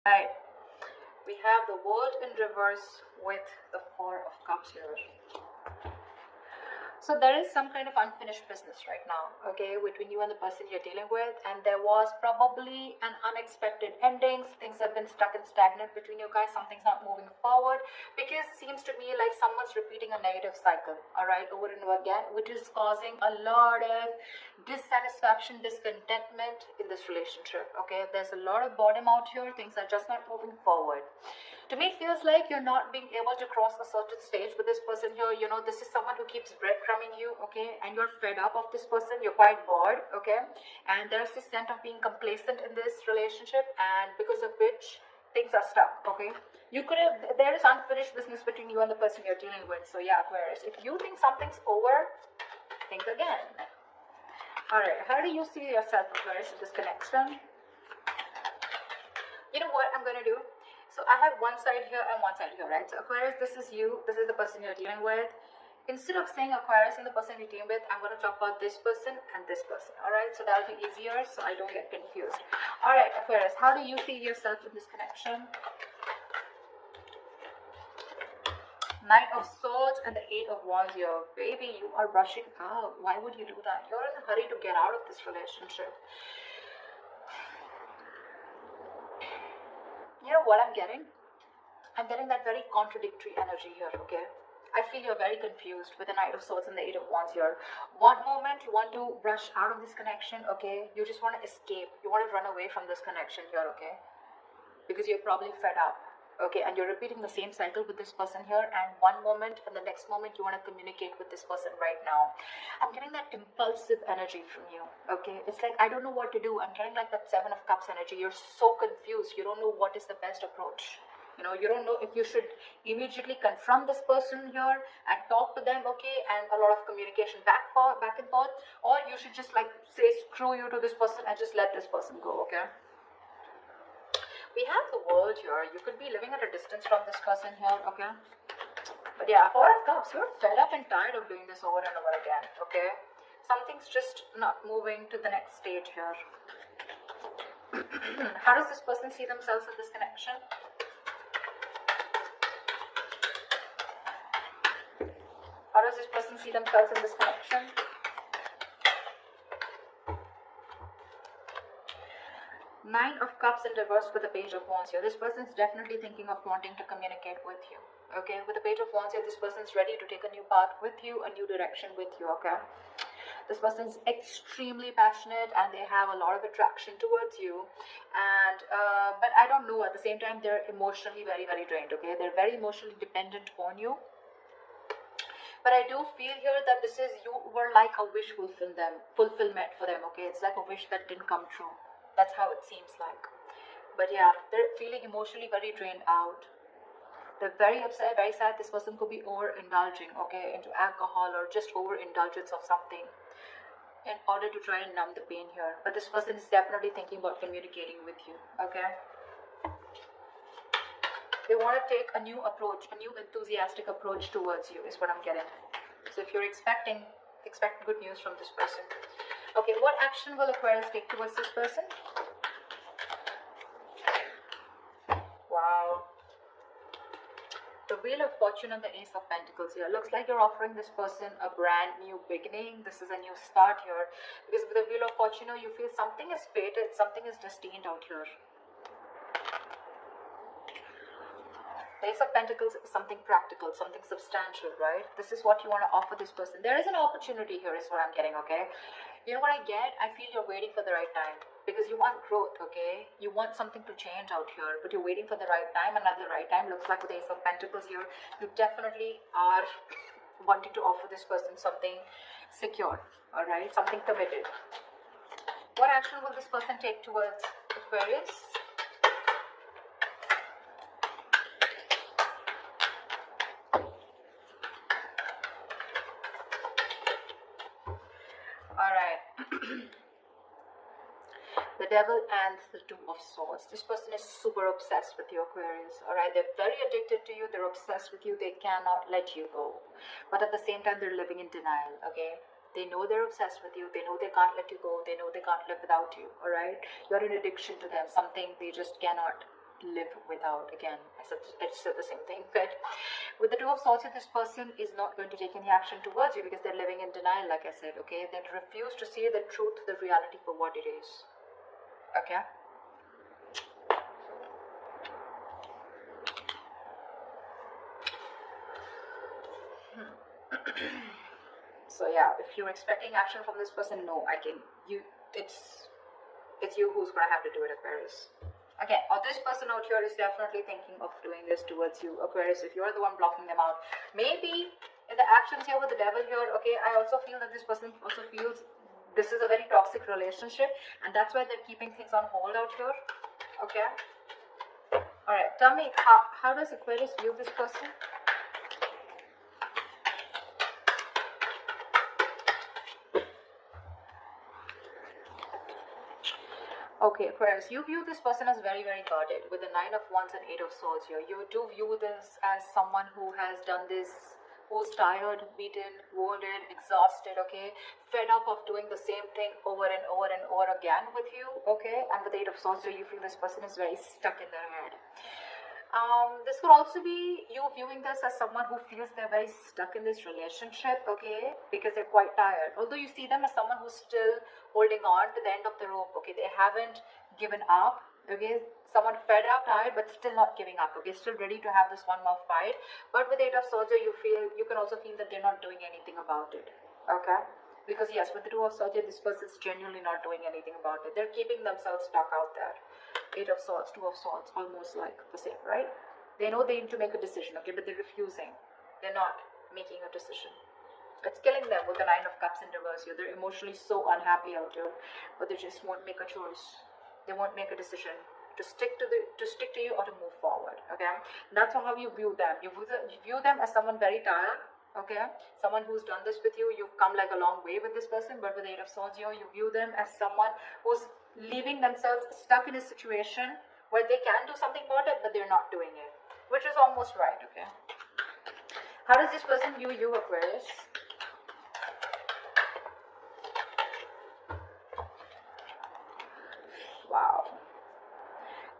Right. We have the world in reverse with the Four of Cups here. So there is some kind of unfinished business right now, okay, between you and the person you're dealing with, and there was probably an unexpected endings. Things have been stuck and stagnant between you guys. Something's not moving forward because it seems to me like someone's repeating a negative cycle, all right, over and over again, which is causing a lot of dissatisfaction, discontentment in this relationship. Okay, there's a lot of boredom out here. Things are just not moving forward. To me, it feels like you're not being able to cross a certain stage with this person here. You know, this is someone who keeps breadcrumbing you, okay, and you're fed up of this person. You're quite bored, okay, and there's this sense of being complacent in this relationship, and because of which things are stuck, okay. You could have, there is unfinished business between you and the person you're dealing with. So yeah, Aquarius, if you think something's over, think again. All right, how do you see yourself, Aquarius, in this connection? You know what I'm gonna do? So I have one side here and one side here, right? So Aquarius, this is you, this is the person you're dealing with. Instead of saying Aquarius and the person you're dealing with, I'm going to talk about this person and this person, alright? So that'll be easier so I don't get confused. Alright, Aquarius, how do you see yourself in this connection? Knight of Swords and the Eight of Wands here. Baby, you are rushing out. Why would you do that? You're in a hurry to get out of this relationship. You know what I'm getting? I'm getting that very contradictory energy here, okay? I feel you're very confused with the Knight of Swords and the Eight of Wands here. One moment you want to rush out of this connection, okay? You just want to escape. You want to run away from this connection here, okay? Because you're probably fed up, okay? And you're repeating the same cycle with this person here, and one moment and the next moment you want to communicate with this person right now. I'm getting that impulsive energy from you, okay? It's like, I don't know what to do. I'm getting like that Seven of Cups energy. You're so confused. You don't know what is the best approach. You know, you don't know if you should immediately confront this person here and talk to them, okay, and a lot of communication back and forth, or you should just like say screw you to this person and just let this person go, okay? We have the world here. You could be living at a distance from this person here, okay? But yeah, Four of Cups, you're fed up and tired of doing this over and over again, okay? Something's just not moving to the next stage here. How does this person see themselves in this connection? How does this person see themselves in this connection? Nine of Cups in reverse with the Page of Wands here. This person's definitely thinking of wanting to communicate with you. Okay, with the Page of Wands here, this person's ready to take a new path with you, a new direction with you, okay? This person's extremely passionate and they have a lot of attraction towards you. And, but I don't know, at the same time, they're emotionally very, very drained, okay? They're very emotionally dependent on you. But I do feel here that this is, you were like a wish fulfillment for them, okay? It's like a wish that didn't come true. That's how it seems like. But yeah, they're feeling emotionally very drained out. They're very upset, very sad. This person could be overindulging, okay, into alcohol or just overindulgence of something in order to try and numb the pain here. But this person is definitely thinking about communicating with you, okay? They want to take a new approach, a new enthusiastic approach towards you is what I'm getting. So if you're expect good news from this person. Okay, what action will Aquarius take towards this person? Wow. The Wheel of Fortune and the Ace of Pentacles here. Looks like you're offering this person a brand new beginning. This is a new start here. Because with the Wheel of Fortune, you feel something is fated, something is destined out here. The Ace of Pentacles is something practical, something substantial, right? This is what you want to offer this person. There is an opportunity here is what I'm getting, okay? You know what I get? I feel you're waiting for the right time. Because you want growth, okay? You want something to change out here. But you're waiting for the right time. And at the right time, looks like with the Ace of Pentacles here, you definitely are wanting to offer this person something secure, alright? Something committed. What action will this person take towards Aquarius? The Devil and the Two of Swords. This person is super obsessed with you, Aquarius. Alright, they're very addicted to you. They're obsessed with you. They cannot let you go. But at the same time, they're living in denial, okay? They know they're obsessed with you. They know they can't let you go. They know they can't live without you, alright? You're an addiction to them. Something they just cannot live without. Again, I said the same thing. But with the Two of Swords, this person is not going to take any action towards you because they're living in denial, like I said, okay? They refuse to see the truth, the reality for what it is, okay? So yeah, if you're expecting action from this person, no, it's you who's gonna have to do it, Aquarius. Again, or this person out here is definitely thinking of doing this towards you, Aquarius, if you're the one blocking them out. Maybe in the actions here with the devil here, okay, I also feel that this person also feels this is a very toxic relationship, and that's why they're keeping things on hold out here, okay? Alright, tell me, how does Aquarius view this person? Okay, Aquarius, you view this person as very, very guarded with the Nine of Wands and Eight of Swords here. You do view this as someone who has done this, who's tired, beaten, wounded, exhausted, okay? Fed up of doing the same thing over and over and over again with you, okay? And with the Eight of Swords here, you feel this person is very stuck in their head. This could also be you viewing this as someone who feels they're very stuck in this relationship, okay, because they're quite tired. Although you see them as someone who's still holding on to the end of the rope, okay, they haven't given up, okay, someone fed up, tired, but still not giving up, okay, still ready to have this one more fight. But with Eight of Swords, you can also feel that they're not doing anything about it, okay. Because yes, with the Two of Swords, this person's genuinely not doing anything about it. They're keeping themselves stuck out there. Eight of Swords, Two of Swords, almost like the same, right? They know they need to make a decision, okay, but they're refusing. They're not making a decision. It's killing them with the Nine of Cups in reverse here. They're emotionally so unhappy out here, but they just won't make a choice. They won't make a decision to stick to you or to move forward, okay? And that's how you view them. You view them as someone very tired, okay, someone who's done this with you. You've come like a long way with this person, but with the Eight of Swords here, you view them as someone who's leaving themselves stuck in a situation where they can do something about it, but they're not doing it, which is almost right, okay? How does this person view you, Aquarius? Wow.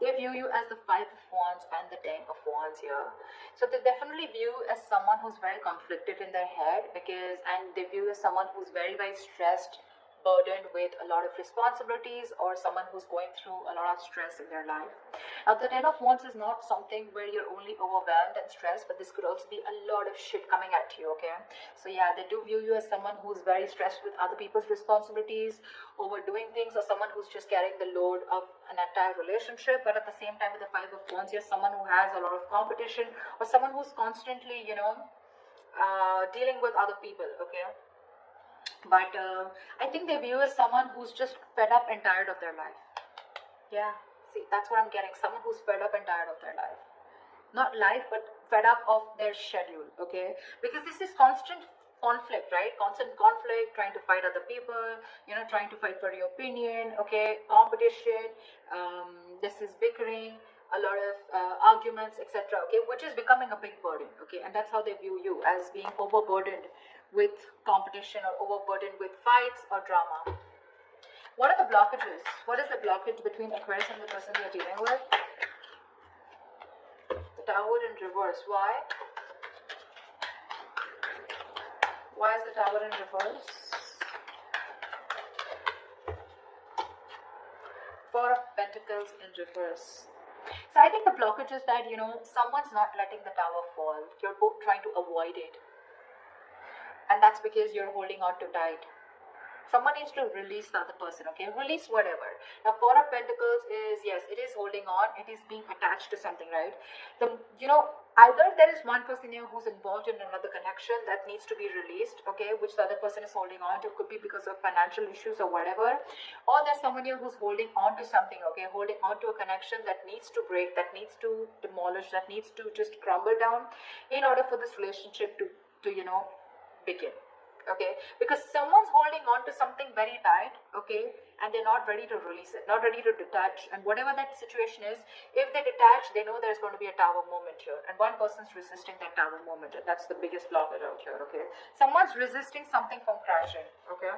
They view you as the Five of Wands and the Ten of Wands here. So they definitely view you as someone who's very conflicted in their head, and they view you as someone who's very, very stressed, burdened with a lot of responsibilities, or someone who's going through a lot of stress in their life. Now, the Ten of Wands is not something where you're only overwhelmed and stressed, but this could also be a lot of shit coming at you, okay? So yeah, they do view you as someone who's very stressed with other people's responsibilities, overdoing things, or someone who's just carrying the load of an entire relationship. But at the same time, with the Five of Wands, you're someone who has a lot of competition, or someone who's constantly, dealing with other people, okay? But I think they view as someone who's just fed up and tired of their life. Yeah, see, that's what I'm getting. Someone who's fed up and tired of their life. Not life, but fed up of their schedule, okay? Because this is constant conflict, right? Constant conflict, trying to fight other people, trying to fight for your opinion, okay? Competition, this is bickering, a lot of arguments, etc., okay? Which is becoming a big burden, okay? And that's how they view you, as being overburdened with competition or overburdened with fights or drama. What are the blockages? What is the blockage between Aquarius and the person you're dealing with? The Tower in reverse. Why? Why is the Tower in reverse? Four of Pentacles in reverse. So I think the blockage is that, someone's not letting the Tower fall. You're both trying to avoid it. And that's because you're holding on too tight. Someone needs to release the other person, okay? Release whatever. Now, Four of Pentacles is, yes, it is holding on. It is being attached to something, right? Either there is one person here who's involved in another connection that needs to be released, okay, which the other person is holding on to. Could be because of financial issues or whatever. Or there's someone here who's holding on to something, okay? Holding on to a connection that needs to break, that needs to demolish, that needs to just crumble down in order for this relationship to begin, okay? Because someone's holding on to something very tight, okay, and they're not ready to release it, not ready to detach. And whatever that situation is, if they detach, they know there's going to be a Tower moment here, and one person's resisting that Tower moment, and that's the biggest blockage out here, okay? Someone's resisting something from crashing, okay?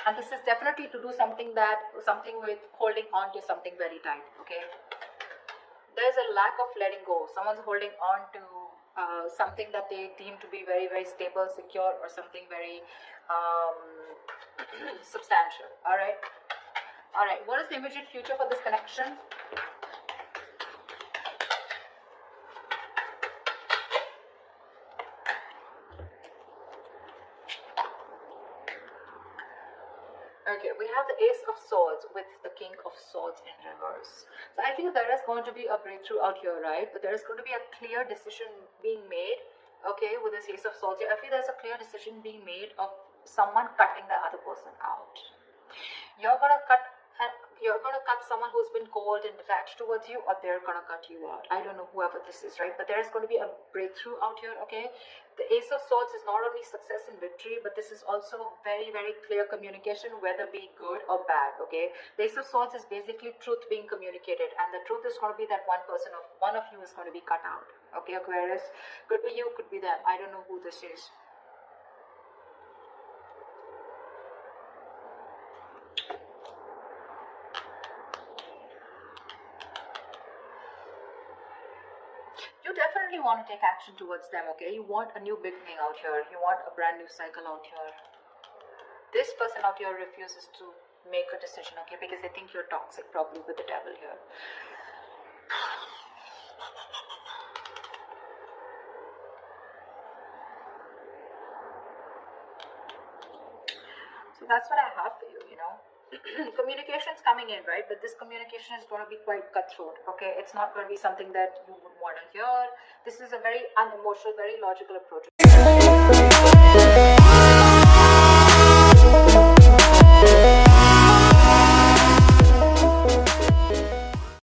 And this is definitely to do something with holding on to something very tight, okay? There's a lack of letting go. Someone's holding on to something that they deem to be very, very stable, secure, or something very substantial. All right. What is the immediate future for this connection? Okay, we have the Ace of Swords with the King of Swords in reverse. So I feel there is going to be a breakthrough out here, right? But there is going to be a clear decision being made, okay, with this Ace of Swords here. I feel there's a clear decision being made of someone cutting the other person out. You're gonna cut someone who's been cold and detached towards you, or they're gonna cut you out. I don't know whoever this is, right? But there's going to be a breakthrough out here, okay? The Ace of Swords is not only success and victory, but this is also very, very clear communication, whether be good or bad, okay? The Ace of Swords is basically truth being communicated, and the truth is going to be that one of you is going to be cut out, okay, Aquarius? Could be you, could be them. I don't know who this is. You definitely want to take action towards them, okay? You want a new beginning out here. You want a brand new cycle out here. This person out here refuses to make a decision, okay? Because they think you're toxic, probably with the devil here. So that's what I have for you, you know. Communication's coming in, right? But this communication is going to be quite cutthroat, okay? It's not going to be something that you would want to hear. This is a very unemotional, very logical approach.